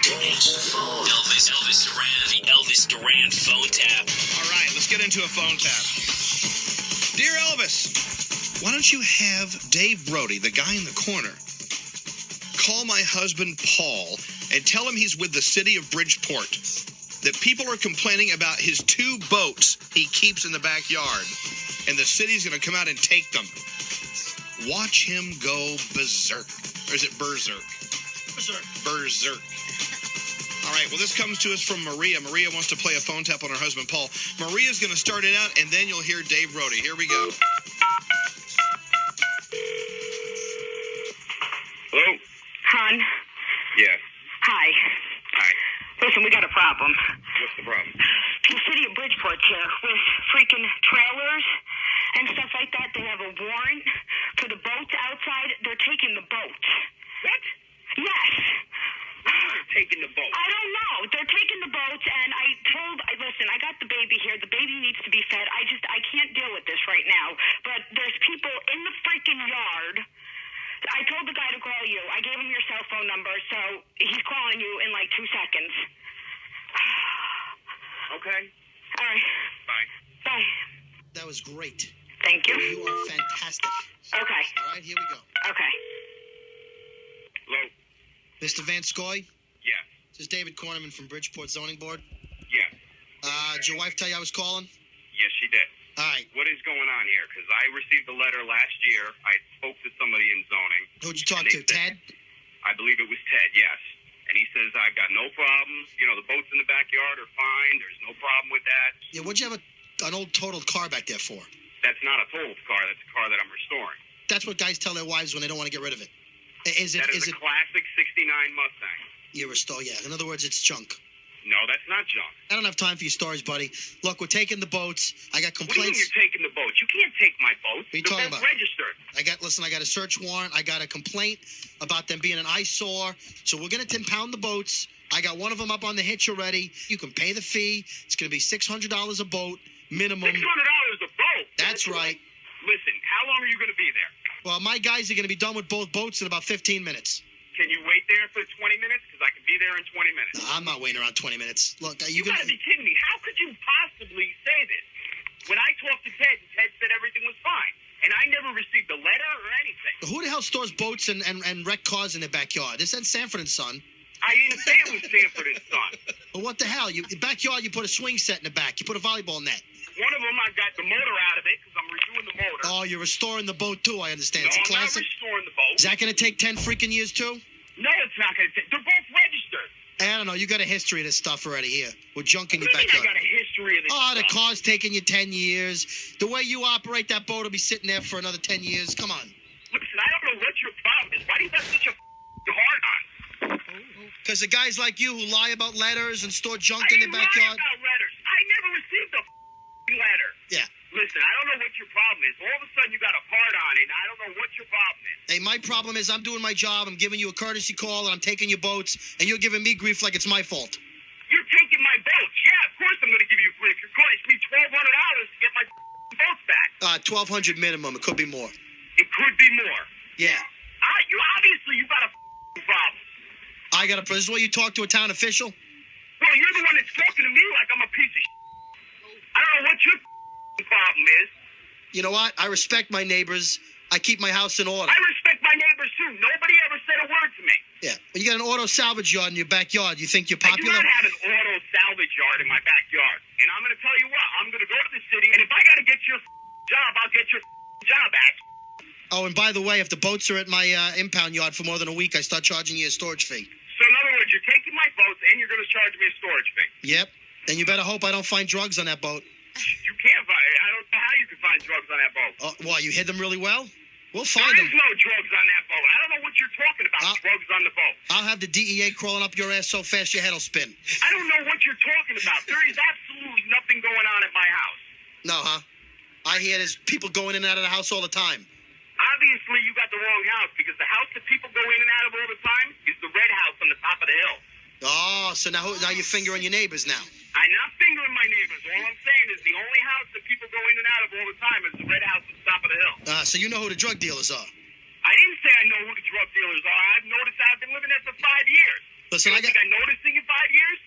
Don't answer the phone. Elvis Duran, the Elvis Duran phone tap. All right, let's get into a phone tap. Dear Elvis, why don't you have Dave Brody, the guy in the corner, call my husband Paul and tell him he's with the city of Bridgeport, that people are complaining about his 2 boats he keeps in the backyard, and the city's going to come out and take them. Watch him go berserk. Or is it berserk? Berserk. All right, well, this comes to us from Maria. Maria wants to play a phone tap on her husband, Paul. Maria's going to start it out, and then you'll hear Dave Brody. Here we go. Hello? Hon? Yes. Hi. Hi. Listen, we got a problem. What's the problem? The city of Bridgeport here with freaking trailers and stuff like that. They have a warrant for the boats outside. They're taking the boats. What? Yes. They're taking the boat. I don't know. They're taking the boats, and listen, I got the baby here. The baby needs to be fed. I can't deal with this right now. But there's people in the freaking yard. I told the guy to call you. I gave him your cell phone number, so he's calling you in like 2 seconds. Okay. All right. Bye. Bye. That was great. Thank you. You are fantastic. Okay. All right, here we go. Okay. Hello? Mr. Van Scoy, Yes. this is David Cornerman from Bridgeport Zoning Board. Yes. Did your wife tell you I was calling? Yes, she did. All right. What is going on here? Because I received a letter last year. I spoke to somebody in zoning. Who'd you talk and to, they said- Ted? I believe it was Ted, yes. And he says, I've got no problems. You know, the boats in the backyard are fine. There's no problem with that. Yeah, what'd you have an old totaled car back there for? That's not a totaled car. That's a car that I'm restoring. That's what guys tell their wives when they don't want to get rid of it. Is That is it a classic 69 Mustang. you restore? Yeah. In other words, it's junk. No, that's not junk. I don't have time for your stories, buddy. Look, we're taking the boats. I got What do you mean complaints. you're taking the boats? You can't take my boats. What are you They're talking both about? registered. I got a search warrant. I got a complaint about them being an eyesore. So we're going to impound the boats. I got one of them up on the hitch already. You can pay the fee. It's going to be $600 a boat minimum. $600 a boat? That's right. Listen, how long are you going to be there? Well, my guys are going to be done with both boats in about 15 minutes. Can you wait there for 20 minutes? Because I can be there in 20 minutes. No, I'm not waiting around 20 minutes. Look, You got to be kidding me. How could you possibly say this? When I talked to Ted, Ted said everything was fine. And I never received a letter or anything. Who the hell stores boats and wrecked cars in their backyard? This said Sanford and Son. I didn't say it was Sanford and Son. Well, what the hell? The backyard, you put a swing set in the back. You put a volleyball net. One of them, I got the motor out of it because I'm redoing the motor. Oh, you're restoring the boat, too, I understand. No, It's a I'm not classic. restoring the boat. Is that going to take 10 freaking years, too? No, it's not going to take. They're both registered. I don't know. You got a history of this stuff already here. We're junk in What your do you mean I backyard. got a history of this Oh, the stuff? car's taking you 10 years. The way you operate that boat will be sitting there for another 10 years. Come on. Listen, I don't know what your problem is. Why do you have such a hard on? Because the guys like you who lie about letters and store junk I in the didn't lie backyard. about letters. I never received a letter. Yeah. Listen, I don't know what your problem is. All of a sudden, you got a part on it, and I don't know what your problem is. Hey, my problem is I'm doing my job. I'm giving you a courtesy call, and I'm taking your boats, and you're giving me grief like it's my fault. You're taking my boats. Yeah, of course I'm going to give you grief. You're costing me $1,200 to get my boats back. $1,200 minimum. It could be more. It could be more. Yeah. You got a problem. This is where you talk to a town official? Well, you're the one that's talking to me like I'm a piece of I don't know what your problem is. You know what? I respect my neighbors. I keep my house in order. I respect my neighbors, too. Nobody ever said a word to me. Yeah. When you got an auto salvage yard in your backyard, you think you're I do popular? not have an auto salvage yard in my backyard. And I'm going to tell you what. I'm going to go to the city, and if I got to get your job, I'll get your job back. Oh, and by the way, if the boats are at my impound yard for more than a week, I start charging you a storage fee. So, in other words, you're taking my boats, and you're going to charge me a storage fee. Yep. And you better hope I don't find drugs on that boat. You can't find I don't know how you can find drugs on that boat. Why, you hid them really well? We'll There find is them. no drugs on that boat. I don't know what you're talking about, drugs on the boat. I'll have the DEA crawling up your ass so fast your head will spin. I don't know what you're talking about. There is absolutely nothing going on at my house. No, huh? I hear there's people going in and out of the house all the time. Obviously, you got the wrong house because the house that people go in and out of all the time is the red house on the top of the hill. Oh, so now you're fingering your neighbors now. I'm not fingering my neighbors. All I'm saying is the only house that people go in and out of all the time is the red house at the top of the hill. So you know who the drug dealers are. I didn't say I know who the drug dealers are. I've noticed I've been living there for 5 years. Listen, I noticed years?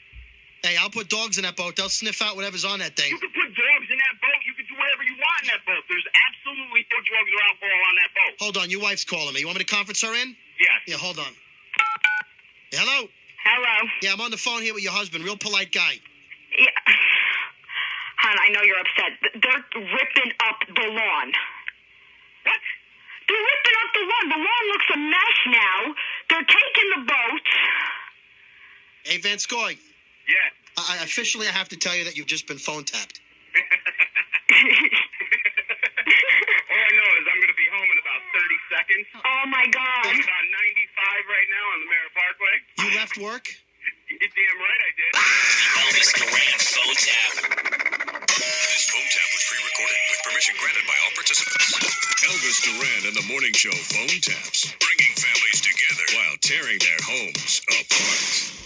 Hey, I'll put dogs in that boat. They'll sniff out whatever's on that thing. You can put dogs in that boat. You can do whatever you want in that boat. There's absolutely no drugs or alcohol on that boat. Hold on, your wife's calling me. You want me to conference her in? Yes. Yeah, hold on. Yeah, hello? Hello. Yeah, I'm on the phone here with your husband. Real polite guy. Yeah. Hon, I know you're upset. They're ripping up the lawn. What? They're ripping up the lawn. The lawn looks a mess now. They're taking the boat. Hey, Van Scoy. Yeah. I have to tell you that you've just been phone tapped. All I know is I'm going to be home in about 30 seconds. Oh, my God. I'm about 95 right now on the Merritt Parkway. You left work? You're damn right I did. The Elvis Duran phone tap. This phone tap was pre-recorded with permission granted by all participants. Elvis Duran and the Morning Show phone taps, bringing families together while tearing their homes apart.